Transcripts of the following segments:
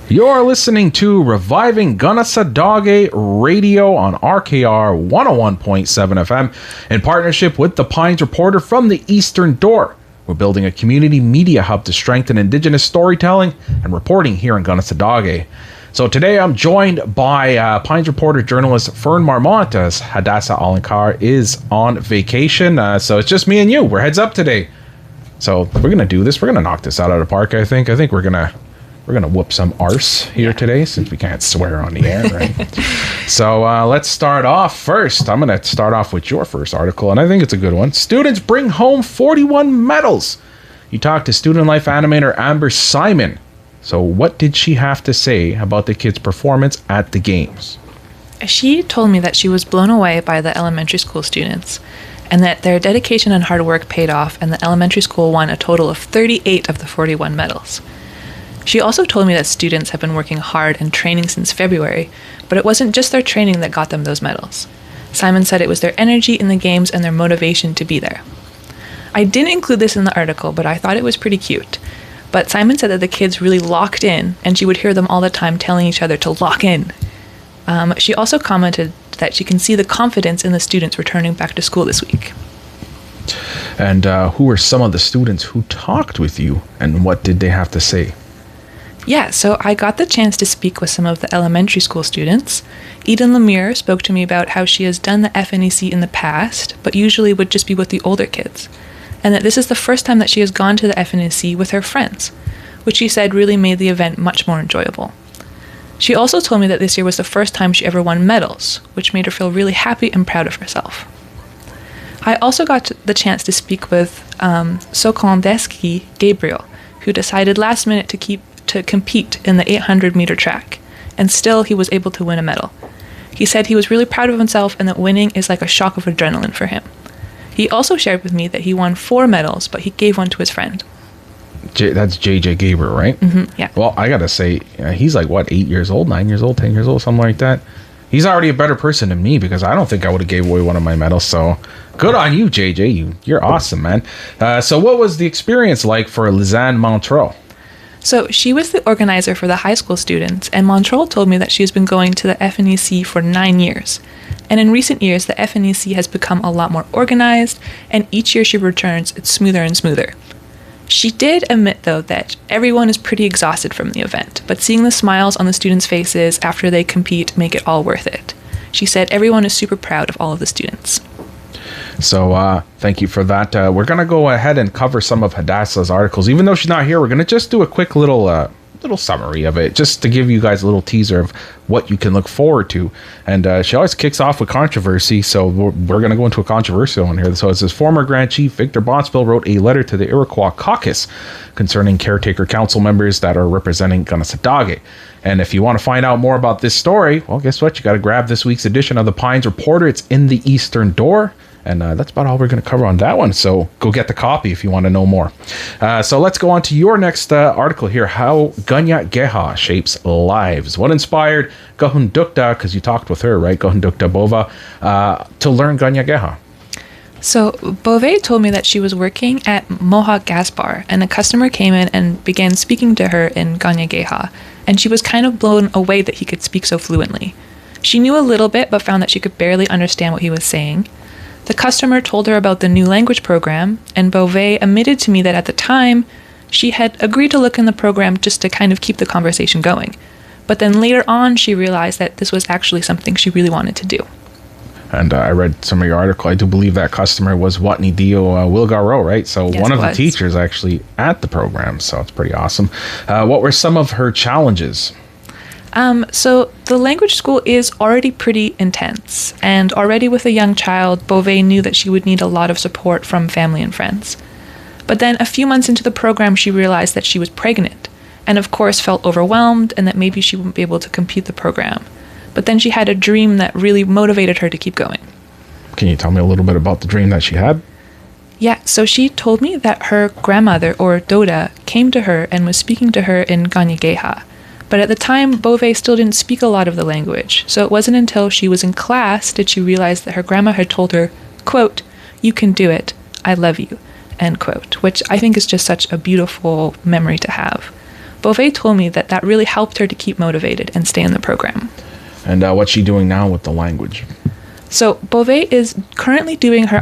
You're listening to Reviving Kanehsatake Radio on RKR 101.7 FM in partnership with the Pines Reporter from the Eastern Door. We're building a community media hub to strengthen Indigenous storytelling and reporting here in Kanehsatake. So today I'm joined by Pines Reporter journalist Fern Marmont, as Hadassah Alankar is on vacation. So it's just me and you. We're heads up today. So we're going to do this. We're going to knock this out of the park, I think. I think we're going to whoop some arse here today, since we can't swear on the air, right? So let's start off first. I'm going to start off with your first article, and I think it's a good one. Students bring home 41 medals. You talked to student life animator Amber Simon. So what did she have to say about the kids' performance at the games? She told me that she was blown away by the elementary school students, and that their dedication and hard work paid off, and the elementary school won a total of 38 of the 41 medals. She also told me that students have been working hard and training since February, but it wasn't just their training that got them those medals. Simon said it was their energy in the games and their motivation to be there. I didn't include this in the article, but I thought it was pretty cute. But Simon said that the kids really locked in, and she would hear them all the time telling each other to lock in. She also commented that she can see the confidence in the students returning back to school this week. And who were some of the students who talked with you, and what did they have to say? Yeah, so I got the chance to speak with some of the elementary school students. Eden Lemire spoke to me about how she has done the FNEC in the past, but usually would just be with the older kids, and that this is the first time that she has gone to the FNEC with her friends, which she said really made the event much more enjoyable. She also told me that this year was the first time she ever won medals, which made her feel really happy and proud of herself. I also got the chance to speak with Kanehsatake Gabriel, who decided last minute to compete in the 800-meter track, and still he was able to win a medal. He said he was really proud of himself and that winning is like a shock of adrenaline for him. He also shared with me that he won 4 medals, but he gave one to his friend. That's JJ Gabriel, right? Mm-hmm, yeah. Well, I gotta say, he's like, what, 8 years old, 9 years old, 10 years old, something like that? He's already a better person than me, because I don't think I would have gave away one of my medals, so good on you, JJ. You're awesome, man. So what was the experience like for Lisanne Montreux? So she was the organizer for the high school students, and Montreux told me that she has been going to the FNEC for 9 years. And in recent years, the FNEC has become a lot more organized, and each year she returns, it's smoother and smoother. She did admit, though, that everyone is pretty exhausted from the event, but seeing the smiles on the students' faces after they compete make it all worth it. She said everyone is super proud of all of the students. So thank you for that. We're going to go ahead and cover some of Hadassah's articles. Even though she's not here, we're going to just do a quick little summary of it, just to give you guys a little teaser of what you can look forward to. And she always kicks off with controversy, so we're going to go into a controversial one here. So it says, former Grand Chief Victor Bontsville wrote a letter to the Iroquois caucus concerning caretaker council members that are representing Kanehsatake. And if you want to find out more about this story, well, guess what? You got to grab this week's edition of the Pines Reporter. It's in the Eastern Door. And that's about all we're going to cover on that one. So go get the copy if you want to know more. So let's go on to your next article here. How Kanehsatake shapes lives. What inspired Kahundukta, because you talked with her, right? Kahundukta Bova, to learn Kanehsatake. So Beauvais told me that she was working at Mohawk Gas Bar, and a customer came in and began speaking to her in Kanehsatake. And she was kind of blown away that he could speak so fluently. She knew a little bit, but found that she could barely understand what he was saying. The customer told her about the new language program, and Beauvais admitted to me that at the time, she had agreed to look in the program just to kind of keep the conversation going. But then later on, she realized that this was actually something she really wanted to do. And I read some of your article. I do believe that customer was Watney Dio Wilgaro, right? So yes, one of the teachers actually at the program. So it's pretty awesome. What were some of her challenges? So the language school is already pretty intense, and already with a young child, Beauvais knew that she would need a lot of support from family and friends. But then a few months into the program, she realized that she was pregnant, and of course felt overwhelmed and that maybe she wouldn't be able to complete the program. But then she had a dream that really motivated her to keep going. Can you tell me a little bit about the dream that she had? Yeah, so she told me that her grandmother, or Doda, came to her and was speaking to her in Kanehsatake. But at the time, Beauvais still didn't speak a lot of the language, so it wasn't until she was in class did she realize that her grandma had told her, quote, "You can do it, I love you," end quote, which I think is just such a beautiful memory to have. Beauvais told me that really helped her to keep motivated and stay in the program. And what's she doing now with the language? So Beauvais is currently doing her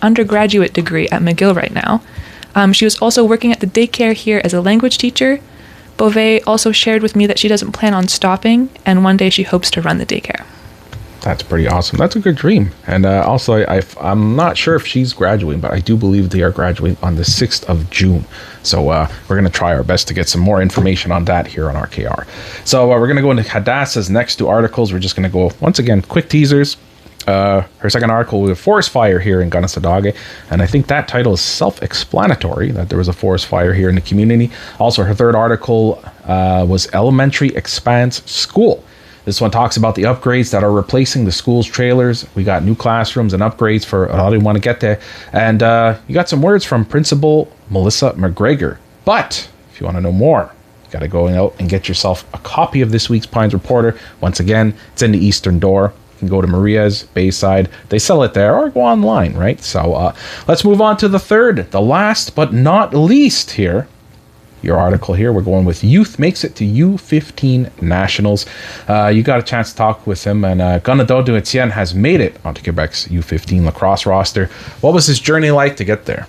undergraduate degree at McGill right now. She was also working at the daycare here as a language teacher. Beauvais also shared with me that she doesn't plan on stopping, and one day she hopes to run the daycare. That's pretty awesome. That's a good dream. And also, I'm not sure if she's graduating, but I do believe they are graduating on the 6th of June. So we're going to try our best to get some more information on that here on RKR. So we're going to go into Hadassah's next two articles. We're just going to go, once again, quick teasers. Her second article was a forest fire here in Kanehsatake, and I think that title is self-explanatory, that there was a forest fire here in the community. Also, her third article was Elementary Expanse School. This one talks about the upgrades that are replacing the school's trailers. We got new classrooms and upgrades for how they want to get there. And you got some words from Principal Melissa McGregor. But if you want to know more, you got to go out and get yourself a copy of this week's Pines Reporter. Once again, it's in the Eastern Door. You can go to Maria's, Bayside. They sell it there, or go online, right? So let's move on to the third, the last but not least here. Your article here, we're going with Youth Makes It to U15 Nationals. You got a chance to talk with him, and Ganadodou Etienne has made it onto Quebec's U15 lacrosse roster. What was his journey like to get there?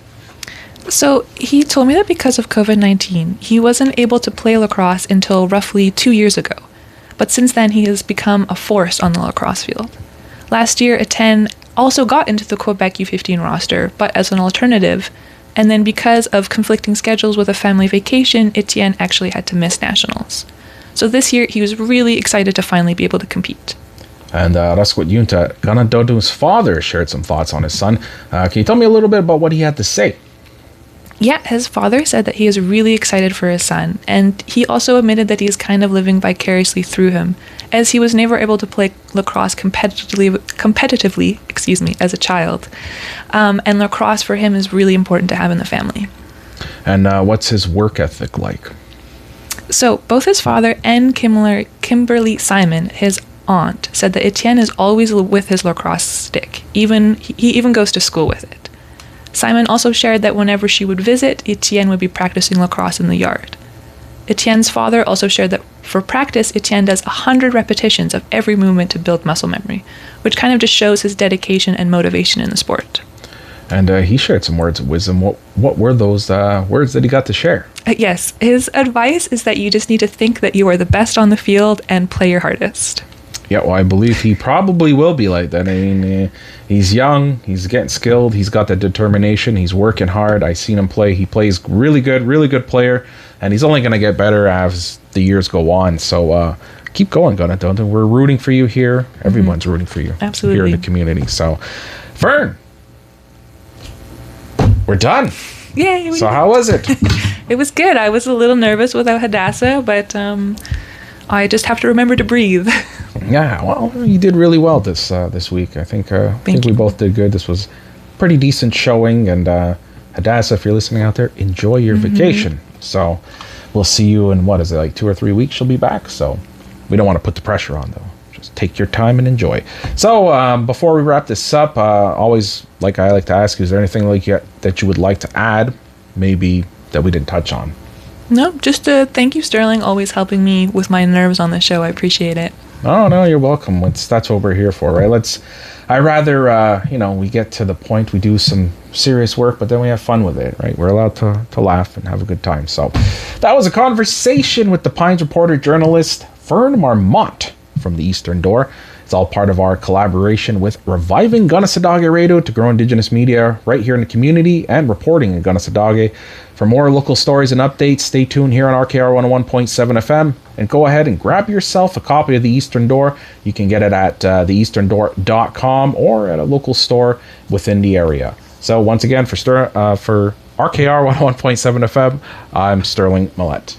So he told me that because of COVID-19, he wasn't able to play lacrosse until roughly 2 years ago. But since then, he has become a force on the lacrosse field. Last year, Etienne also got into the Quebec U15 roster, but as an alternative. And then because of conflicting schedules with a family vacation, Etienne actually had to miss nationals. So this year, he was really excited to finally be able to compete. And that's what Yunta, Ganadodou's father, shared some thoughts on his son. Can you tell me a little bit about what he had to say? Yeah, his father said that he is really excited for his son, and he also admitted that he is kind of living vicariously through him, as he was never able to play lacrosse competitively, as a child. And lacrosse for him is really important to have in the family. And what's his work ethic like? So both his father and Kimberly Simon, his aunt, said that Etienne is always with his lacrosse stick. He even goes to school with it. Simon also shared that whenever she would visit, Etienne would be practicing lacrosse in the yard. Etienne's father also shared that for practice, Etienne does 100 repetitions of every movement to build muscle memory, which kind of just shows his dedication and motivation in the sport. And he shared some words of wisdom. What were those words that he got to share? Yes, his advice is that you just need to think that you are the best on the field and play your hardest. Yeah, well, I believe he probably will be like that. I mean, he's young, he's getting skilled, he's got the determination, he's working hard. I've seen him play. He plays really good player, and he's only going to get better as the years go on. So keep going, Ganadodou. We're rooting for you here. Everyone's rooting for you. Absolutely. Here in the community. So, Vern, we're done. Yay! So how was it? It was good. I was a little nervous without Hadassah, but I just have to remember to breathe. Yeah, well, you did really well this week. I think we both did good. This was pretty decent showing, and Hadassah, if you're listening out there, enjoy your vacation. So we'll see you in, what is it, like 2 or 3 weeks she'll be back. So we don't want to put the pressure on, though. Just take your time and enjoy. So before we wrap this up, always, like I like to ask you, is there anything that you would like to add, maybe that we didn't touch on? No, just thank you, Sterling, always helping me with my nerves on the show. I appreciate it. Oh, no, you're welcome. That's what we're here for, right? I rather, we get to the point, we do some serious work, but then we have fun with it, right? We're allowed to laugh and have a good time. So that was a conversation with the Pines Reporter journalist Fern Marmont from the Eastern Door. It's all part of our collaboration with Reviving Kanehsatake Radio to grow Indigenous media right here in the community and reporting in Kanehsatake. For more local stories and updates, stay tuned here on RKR 101.7 FM, and go ahead and grab yourself a copy of The Eastern Door. You can get it at theeasterndoor.com or at a local store within the area. So once again, for RKR 101.7 FM, I'm Sterling Millette.